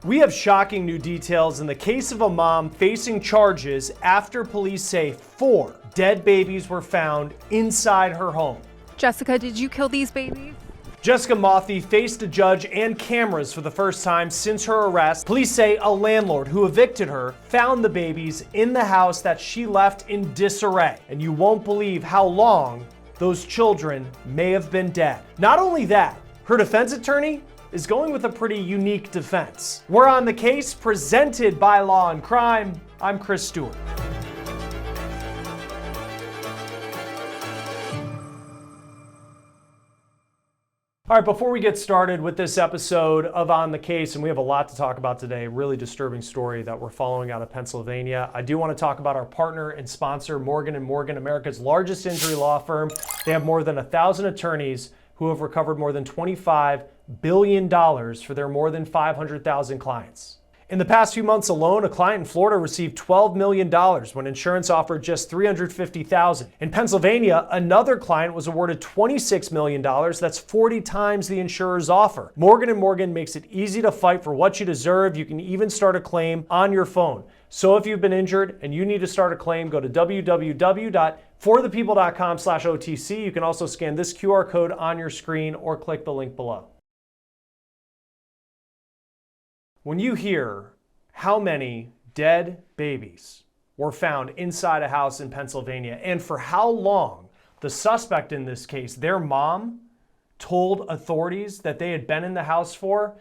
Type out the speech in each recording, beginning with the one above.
We have shocking new details in the case of a mom facing charges after police say 4 dead babies were found inside her home. Jessica, did you kill these babies? Jessica Mauthe faced a judge and cameras for the first time since her arrest. Police say a landlord who evicted her found the babies in the house that she left in disarray. And you won't believe how long those children may have been dead. Not only that, her defense attorney is going with a pretty unique defense. We're on the case, presented by Law&Crime. I'm Chris Stewart. All right, before we get started with this episode of On the Case, and we have a lot to talk about today, really disturbing story that we're following out of Pennsylvania. I do want to talk about our partner and sponsor, Morgan & Morgan, America's largest injury law firm. They have more than 1,000 attorneys who have recovered more than $25 billion for their more than 500,000 clients. In the past few months alone, a client in Florida received $12 million when insurance offered just $350,000. In Pennsylvania, another client was awarded $26 million. That's 40 times the insurer's offer. Morgan & Morgan makes it easy to fight for what you deserve. You can even start a claim on your phone. So if you've been injured and you need to start a claim, go to www.forthepeople.com/OTC. You can also scan this QR code on your screen or click the link below. When you hear how many dead babies were found inside a house in Pennsylvania and for how long the suspect in this case, their mom, told authorities that they had been in the house for,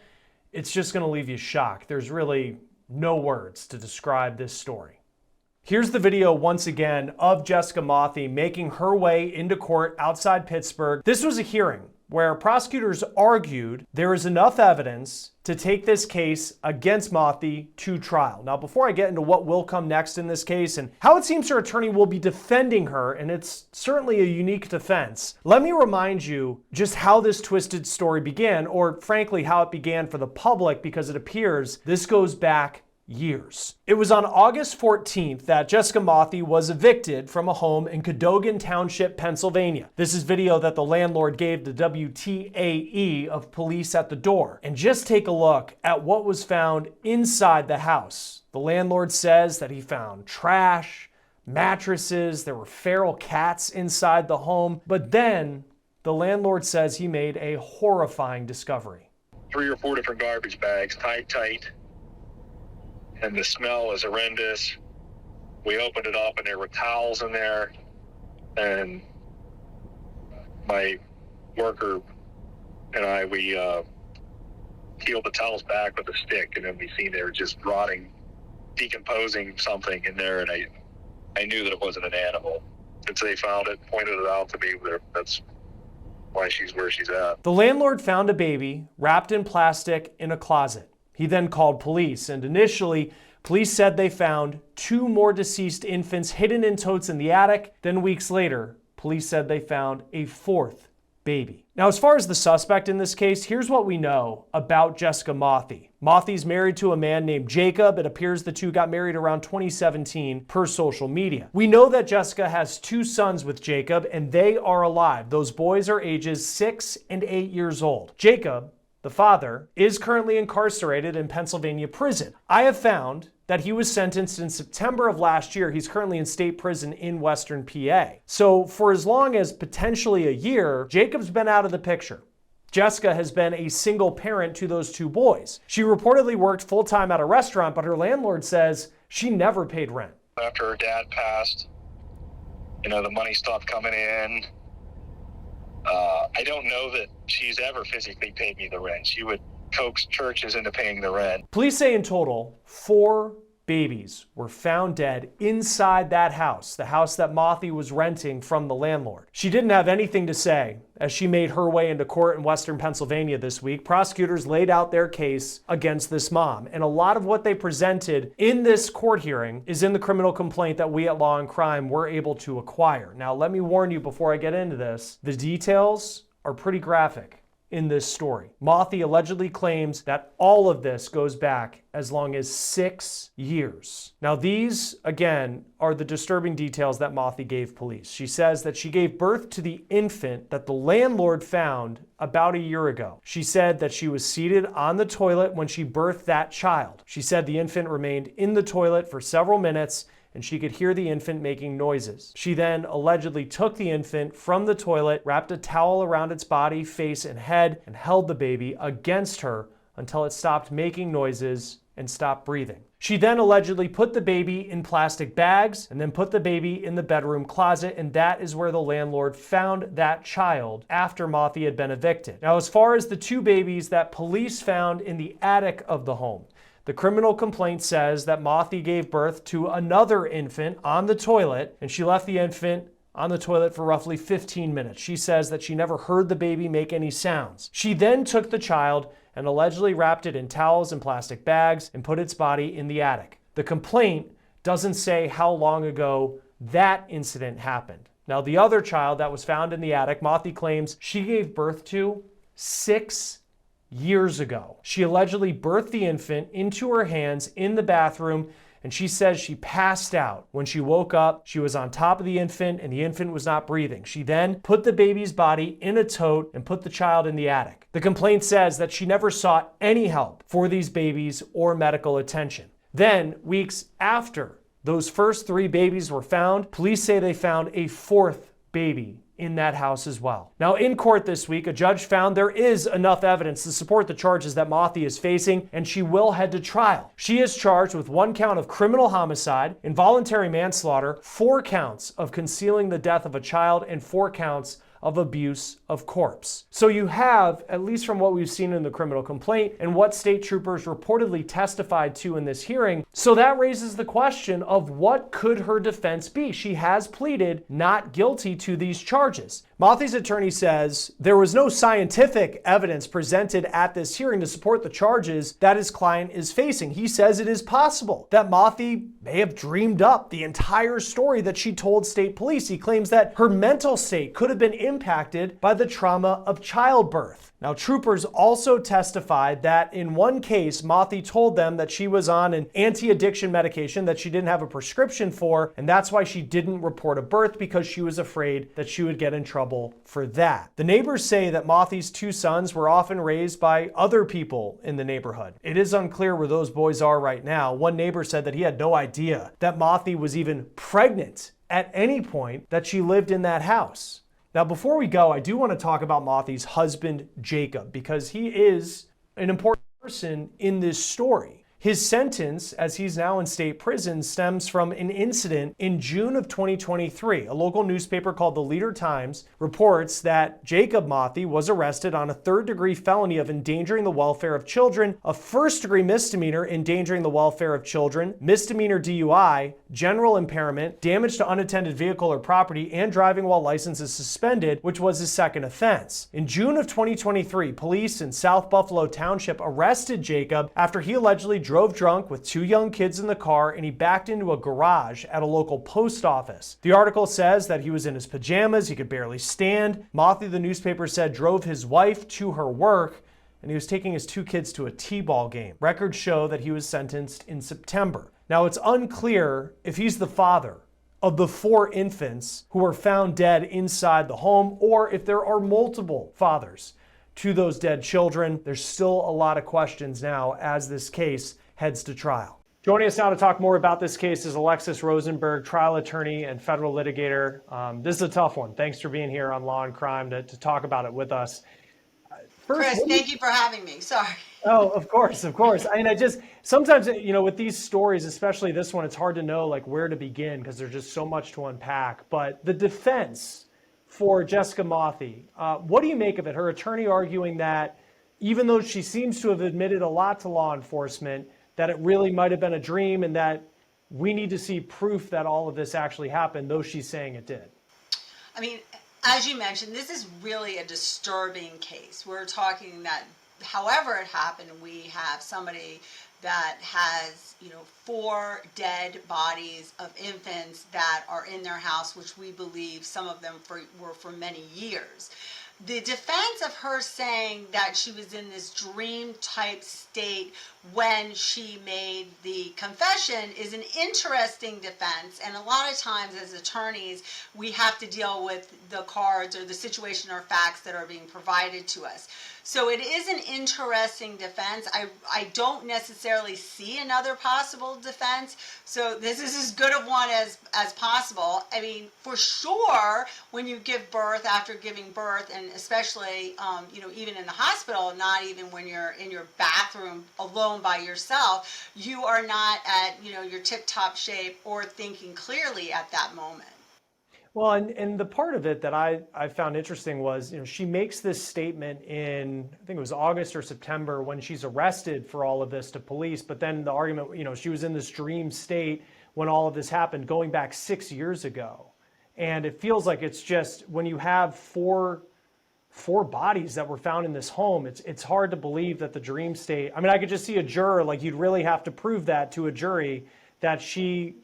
it's just going to leave you shocked. There's really no words to describe this story. Here's the video once again of Jessica Mauthe making her way into court outside Pittsburgh. This was a hearing where prosecutors argued there is enough evidence to take this case against Mauthe to trial. Now, before I get into what will come next in this case and how it seems her attorney will be defending her, and it's certainly a unique defense, let me remind you just how this twisted story began, or frankly, how it began for the public, because it appears this goes back years. It was on August 14th that Jessica Mauthe was evicted from a home in Cadogan Township, Pennsylvania. This is video that the landlord gave the WTAE of police at the door. And just take a look at what was found inside the house. The landlord says that he found trash, mattresses, there were feral cats inside the home. But then the landlord says he made a horrifying discovery. 3 or 4 different garbage bags, tight. And the smell is horrendous. We opened it up and there were towels in there. And my worker and I, we peeled the towels back with a stick, and then we seen they were just rotting, decomposing something in there. And I knew that it wasn't an animal. Since they found it, pointed it out to me, that's why she's where she's at. The landlord found a baby wrapped in plastic in a closet. He then called police, and initially, police said they found 2 more deceased infants hidden in totes in the attic. Then weeks later, police said they found a 4th baby. Now, as far as the suspect in this case, here's what we know about Jessica Mauthe. Mauthe's married to a man named Jacob. It appears the two got married around 2017 per social media. We know that Jessica has 2 sons with Jacob, and they are alive. Those boys are ages 6 and 8 years old. Jacob, the father, is currently incarcerated in Pennsylvania prison. I have found that he was sentenced in September of last year. He's currently in state prison in Western PA. So for as long as potentially a year, Jacob's been out of the picture. Jessica has been a single parent to those 2 boys. She reportedly worked full-time at a restaurant, but her landlord says she never paid rent. After her dad passed, the money stopped coming in. I don't know that she's ever physically paid me the rent. She would coax churches into paying the rent. Police say in total, 4 babies were found dead inside that house, the house that Mauthe was renting from the landlord. She didn't have anything to say as she made her way into court in Western Pennsylvania this week. Prosecutors laid out their case against this mom, and a lot of what they presented in this court hearing is in the criminal complaint that we at Law&Crime were able to acquire. Now, let me warn you before I get into this, the details are pretty graphic. in this story. Mauthe allegedly claims that all of this goes back as long as 6 years. Now these, again, are the disturbing details that Mauthe gave police. She says that she gave birth to the infant that the landlord found about a year ago. She said that she was seated on the toilet when she birthed that child. She said the infant remained in the toilet for several minutes and she could hear the infant making noises. She then allegedly took the infant from the toilet, wrapped a towel around its body, face, and head, and held the baby against her until it stopped making noises and stopped breathing. She then allegedly put the baby in plastic bags and then put the baby in the bedroom closet, and that is where the landlord found that child after Mauthe had been evicted. Now, as far as the 2 babies that police found in the attic of the home, the criminal complaint says that Mauthe gave birth to another infant on the toilet, and she left the infant on the toilet for roughly 15 minutes. She says that she never heard the baby make any sounds. She then took the child and allegedly wrapped it in towels and plastic bags and put its body in the attic. The complaint doesn't say how long ago that incident happened. Now, the other child that was found in the attic, Mauthe claims she gave birth to 6 years ago. She allegedly birthed the infant into her hands in the bathroom, and she says she passed out. When she woke up, she was on top of the infant and the infant was not breathing. She then put the baby's body in a tote and put the child in the attic. The complaint says that she never sought any help for these babies or medical attention. Then, weeks after those first 3 babies were found, police say they found a 4th baby in that house as well. Now, in court this week, a judge found there is enough evidence to support the charges that Mauthe is facing, and she will head to trial. She is charged with 1 count of criminal homicide, involuntary manslaughter, 4 counts of concealing the death of a child, and 4 counts of abuse of corpse. So you have, at least from what we've seen in the criminal complaint and what state troopers reportedly testified to in this hearing, so that raises the question of what could her defense be? She has pleaded not guilty to these charges. Mauthe's attorney says there was no scientific evidence presented at this hearing to support the charges that his client is facing. He says it is possible that Mauthe may have dreamed up the entire story that she told state police. He claims that her mental state could have been impacted by the trauma of childbirth. Now, troopers also testified that in one case, Mauthe told them that she was on an anti-addiction medication that she didn't have a prescription for, and that's why she didn't report a birth, because she was afraid that she would get in trouble for that. The neighbors say that Mauthe's 2 sons were often raised by other people in the neighborhood. It is unclear where those boys are right now. One neighbor said that he had no idea that Mauthe was even pregnant at any point that she lived in that house. Now, before we go, I do want to talk about Mauthe's husband, Jacob, because he is an important person in this story. His sentence, as he's now in state prison, stems from an incident in June of 2023. A local newspaper called the Lee-Tai reports that Jacob Mauthe was arrested on a 3rd-degree felony of endangering the welfare of children, a 1st-degree misdemeanor endangering the welfare of children, misdemeanor DUI, general impairment, damage to unattended vehicle or property, and driving while license is suspended, which was his 2nd offense. In June of 2023, police in South Buffalo Township arrested Jacob after he allegedly drove drunk with 2 young kids in the car, and he backed into a garage at a local post office. The article says that he was in his pajamas, he could barely stand. Mauthe, the newspaper said, drove his wife to her work, and he was taking his 2 kids to a t-ball game. Records show that he was sentenced in September. Now, it's unclear if he's the father of the 4 infants who were found dead inside the home, or if there are multiple fathers to those dead children. There's still a lot of questions now as this case heads to trial. Joining us now to talk more about this case is Alexis Rosenberg, trial attorney and federal litigator. This is a tough one. Thanks for being here on Law and Crime to talk about it with us. First, Chris, thank you for having me. Sorry. Oh, of course. I mean, sometimes, with these stories, especially this one, it's hard to know like where to begin because there's just so much to unpack. But the defense for Jessica Mauthe, what do you make of it? Her attorney arguing that even though she seems to have admitted a lot to law enforcement, that it really might have been a dream and that we need to see proof that all of this actually happened, though she's saying it did. I mean, as you mentioned, this is really a disturbing case. We're talking that however it happened, we have somebody that has, 4 dead bodies of infants that are in their house, which we believe some of them were for many years. the defense of her saying that she was in this dream type state when she made the confession is an interesting defense. And a lot of times as attorneys, we have to deal with the cards or the situation or facts that are being provided to us. So it is an interesting defense. I don't necessarily see another possible defense. So this is as good of one as possible. I mean, for sure, when you give birth, after giving birth, and especially, even in the hospital, not even when you're in your bathroom alone by yourself, you are not at, your tip-top shape or thinking clearly at that moment. Well, and the part of it that I found interesting was, she makes this statement in, I think it was August or September when she's arrested for all of this to police. But then the argument, she was in this dream state when all of this happened going back 6 years ago. And it feels like it's just when you have four bodies that were found in this home, it's hard to believe that the dream state, I mean, I could just see a juror, like you'd really have to prove that to a jury that she,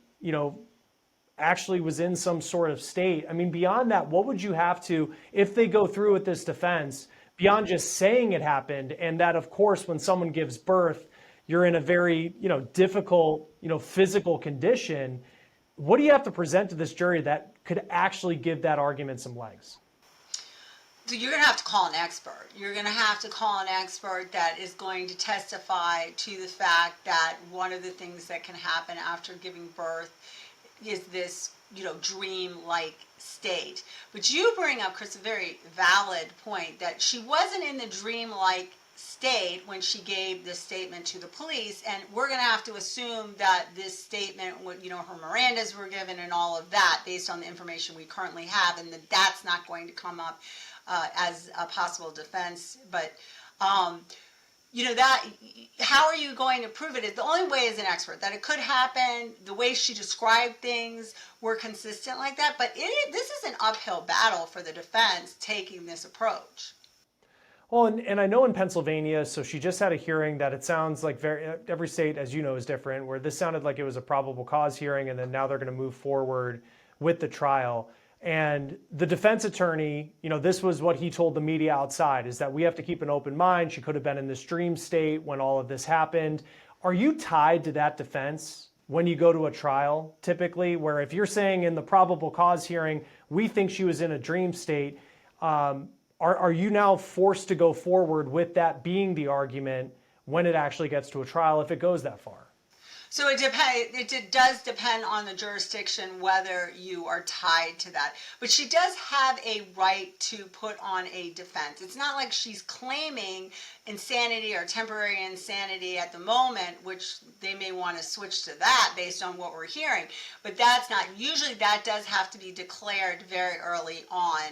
actually was in some sort of state. I mean, beyond that, what would you have to, if they go through with this defense, beyond just saying it happened, and that, of course, when someone gives birth, you're in a very, difficult, physical condition. What do you have to present to this jury that could actually give that argument some legs? So you're going to have to call an expert. You're going to have to call an expert that is going to testify to the fact that one of the things that can happen after giving birth is this, dream-like state. But you bring up, Chris, a very valid point that she wasn't in the dream-like state when she gave this statement to the police, and we're going to have to assume that this statement, her Mirandas were given and all of that based on the information we currently have, and that's not going to come up as a possible defense. But that, how are you going to prove it? The only way is an expert, that it could happen. The way she described things were consistent like that. But this is an uphill battle for the defense taking this approach. Well, and I know in Pennsylvania, so she just had a hearing that it sounds like every state, as you know, is different, where this sounded like it was a probable cause hearing, and then now they're going to move forward with the trial. And the defense attorney, this was what he told the media outside, is that we have to keep an open mind. She could have been in this dream state when all of this happened. Are you tied to that defense when you go to a trial, typically, where if you're saying in the probable cause hearing, we think she was in a dream state, are you now forced to go forward with that being the argument when it actually gets to a trial, if it goes that far? So it does depend on the jurisdiction whether you are tied to that. But she does have a right to put on a defense. It's not like she's claiming insanity or temporary insanity at the moment, which they may want to switch to that based on what we're hearing. But that's not, usually that does have to be declared very early on.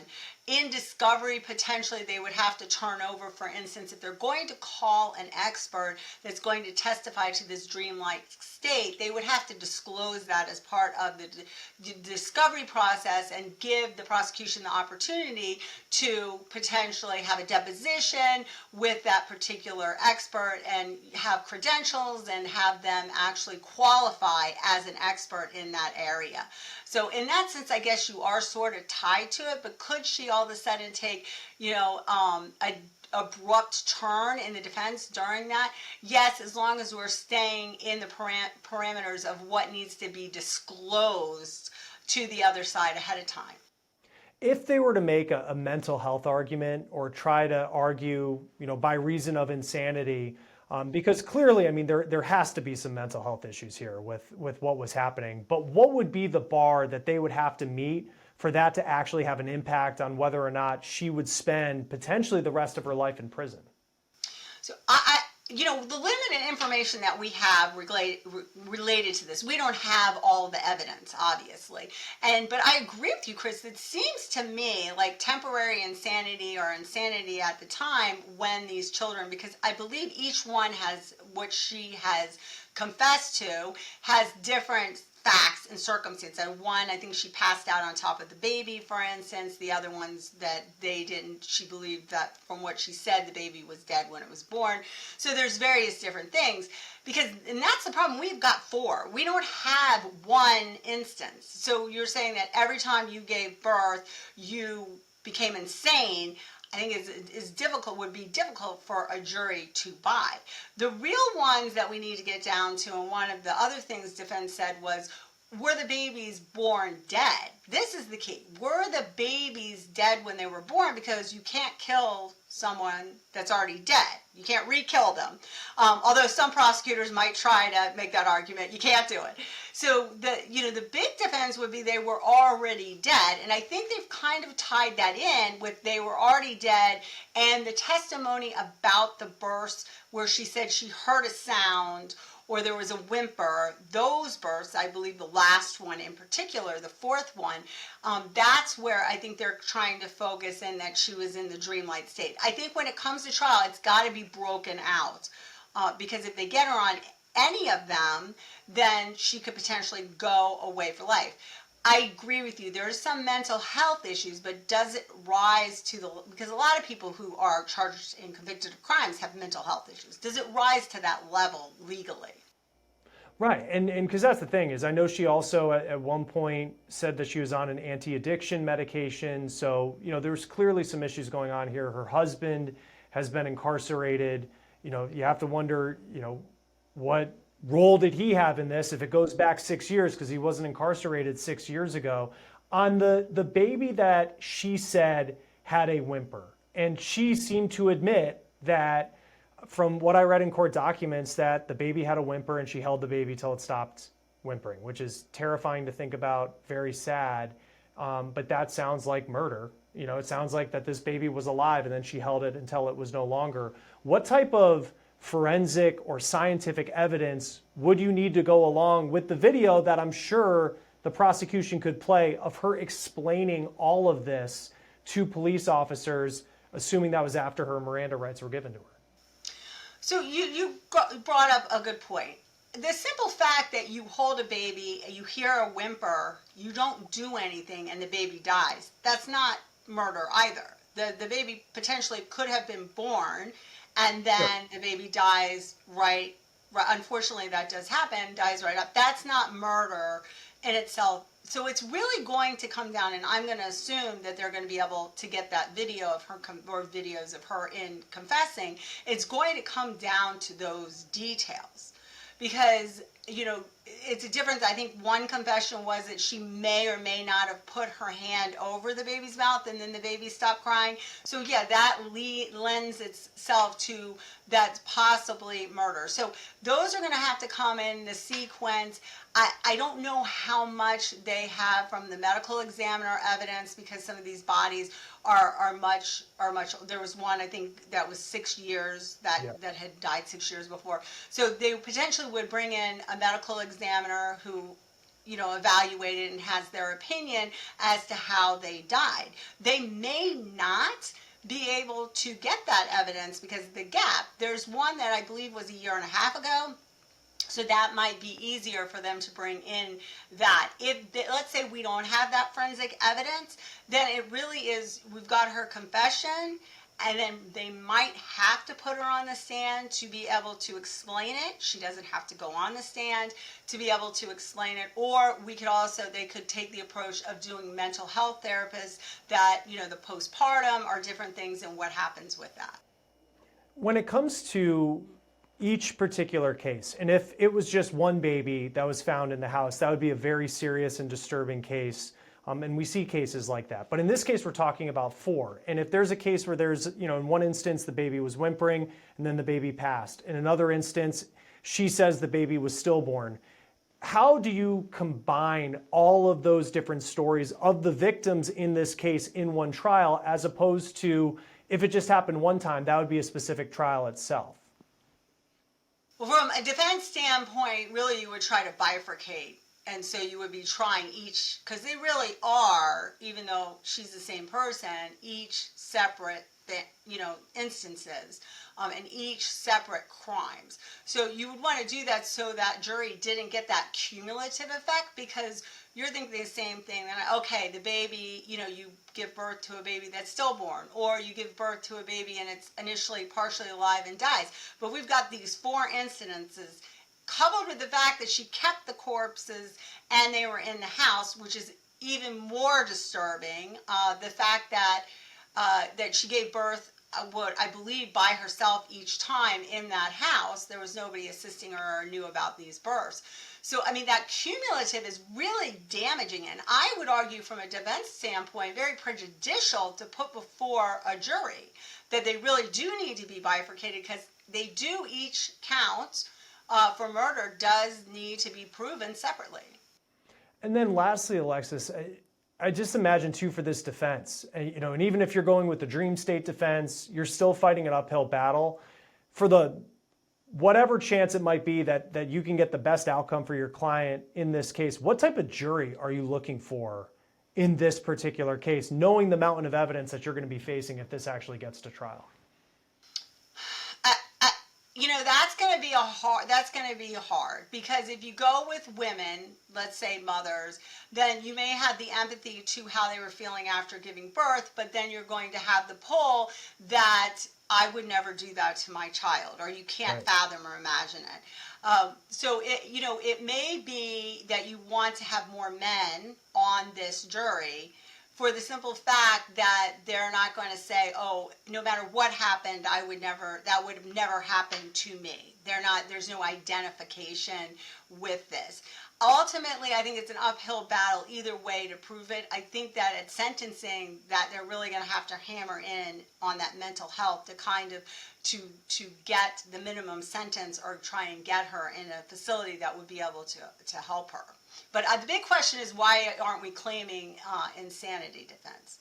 In discovery, potentially they would have to turn over, for instance, if they're going to call an expert that's going to testify to this dreamlike state, they would have to disclose that as part of the discovery process and give the prosecution the opportunity to potentially have a deposition with that particular expert and have credentials and have them actually qualify as an expert in that area. So in that sense, I guess you are sort of tied to it, but could she all of a sudden take, an abrupt turn in the defense during that? Yes, as long as we're staying in the parameters of what needs to be disclosed to the other side ahead of time. If they were to make a mental health argument or try to argue, by reason of insanity, because clearly, I mean, there has to be some mental health issues here with what was happening. But what would be the bar that they would have to meet for that to actually have an impact on whether or not she would spend potentially the rest of her life in prison? So the limited information that we have related to this, we don't have all the evidence, obviously. But I agree with you, Chris. It seems to me like temporary insanity or insanity at the time when these children, because I believe each one has what she has confessed to, has different facts and circumstances. And one, I think she passed out on top of the baby, for instance. The other ones that they didn't, she believed that from what she said, the baby was dead when it was born. So there's various different things. And that's the problem, we've got 4. We don't have one instance. So you're saying that every time you gave birth, you became insane. I think is difficult, would be difficult for a jury to buy. The real ones that we need to get down to, and one of the other things defense said was, were the babies born dead? This is the key. Were the babies dead when they were born? Because you can't kill someone that's already dead. You can't re-kill them. Although some prosecutors might try to make that argument, you can't do it. So the big defense would be they were already dead, and I think they've kind of tied that in with they were already dead, and the testimony about the births where she said she heard a sound or there was a whimper, those births, I believe the last one in particular, the fourth one, that's where I think they're trying to focus in that she was in the dreamlike state. I think when it comes to trial, it's got to be broken out because if they get her on any of them, then she could potentially go away for life. I agree with you. There's some mental health issues, but does it rise to the, because a lot of people who are charged and convicted of crimes have mental health issues. Does it rise to that level legally? Right, and because that's the thing is I know she also at one point said that she was on an anti-addiction medication. So, there's clearly some issues going on here. Her husband has been incarcerated. You have to wonder, what role did he have in this if it goes back 6 years, because he wasn't incarcerated 6 years ago. On the baby that she said had a whimper, and she seemed to admit that from what I read in court documents that the baby had a whimper and she held the baby till it stopped whimpering, which is terrifying to think about, very sad, but that sounds like murder. It sounds like that this baby was alive and then she held it until it was no longer. What type of forensic or scientific evidence would you need to go along with the video that I'm sure the prosecution could play of her explaining all of this to police officers, assuming that was after her Miranda rights were given to her? So you brought up a good point. The simple fact that you hold a baby, you hear a whimper, you don't do anything, and the baby dies, that's not murder either. The baby potentially could have been born, and then the baby dies right. Unfortunately, that does happen, dies right up. That's not murder in itself. So it's really going to come down, and I'm going to assume that they're going to be able to get that video of her, or videos of her in confessing. It's going to come down to those details. Because, it's a difference. I think one confession was that she may or may not have put her hand over the baby's mouth and then the baby stopped crying. So yeah, that lends itself to that's possibly murder. So those are going to have to come in the sequence. I don't know how much they have from the medical examiner evidence, because some of these bodies are much. There was one, I think, that was 6 years that had died 6 years before. So they potentially would bring in a medical examiner who, evaluated and has their opinion as to how they died. They may not be able to get that evidence because of the gap. There's one that I believe was a year and a half ago. So that might be easier for them to bring in that. Let's say we don't have that forensic evidence, then it really is, we've got her confession, and then they might have to put her on the stand to be able to explain it. She doesn't have to go on the stand to be able to explain it. Or they could take the approach of doing mental health therapists that, the postpartum or different things and what happens with that. When it comes to each particular case, and if it was just one baby that was found in the house, that would be a very serious and disturbing case. And we see cases like that. But in this case, we're talking about 4. And if there's a case where there's, in one instance, the baby was whimpering and then the baby passed. In another instance, she says the baby was stillborn. How do you combine all of those different stories of the victims in this case in one trial, as opposed to if it just happened one time, that would be a specific trial itself? Well, from a defense standpoint, really you would try to bifurcate. And so you would be trying each, because they really are, even though she's the same person, each separate, instances, and each separate crimes. So you would want to do that so that jury didn't get that cumulative effect, because you're thinking the same thing. Okay, the baby, you give birth to a baby that's stillborn, or you give birth to a baby and it's initially partially alive and dies. But we've got these 4 incidences, coupled with the fact that she kept the corpses and they were in the house, which is even more disturbing. The fact that that she gave birth, what I believe, by herself each time in that house. There was nobody assisting her or knew about these births. So, I mean, that cumulative is really damaging, and I would argue from a defense standpoint, very prejudicial to put before a jury that they really do need to be bifurcated, because they do, each count for murder does need to be proven separately. And then lastly, Alexis, I just imagine too for this defense, and even if you're going with the dream state defense, you're still fighting an uphill battle for the whatever chance it might be that you can get the best outcome for your client in this case. What type of jury are you looking for in this particular case, knowing the mountain of evidence that you're going to be facing if this actually gets to trial? That's going to be hard, because if you go with women, let's say mothers, then you may have the empathy to how they were feeling after giving birth, but then you're going to have the pull that I would never do that to my child, or you can't fathom or imagine it. So it may be that you want to have more men on this jury, for the simple fact that they're not going to say, oh, no matter what happened, that would have never happened to me. There's no identification with this. Ultimately, I think it's an uphill battle either way to prove it. I think that at sentencing, that they're really going to have to hammer in on that mental health to kind of to get the minimum sentence, or try and get her in a facility that would be able to help her. But the big question is, why aren't we claiming insanity defense?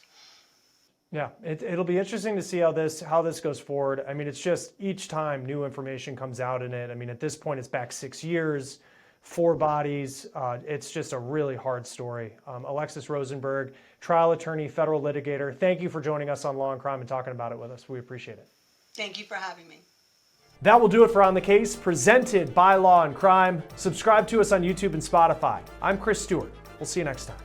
Yeah, it'll be interesting to see how this goes forward. I mean, it's just each time new information comes out in it. I mean, at this point, it's back 6 years, 4 bodies. It's just a really hard story. Alexis Rosenberg, trial attorney, federal litigator, thank you for joining us on Law and Crime and talking about it with us. We appreciate it. Thank you for having me. That will do it for On the Case, presented by Law and Crime. Subscribe to us on YouTube and Spotify. I'm Chris Stewart. We'll see you next time.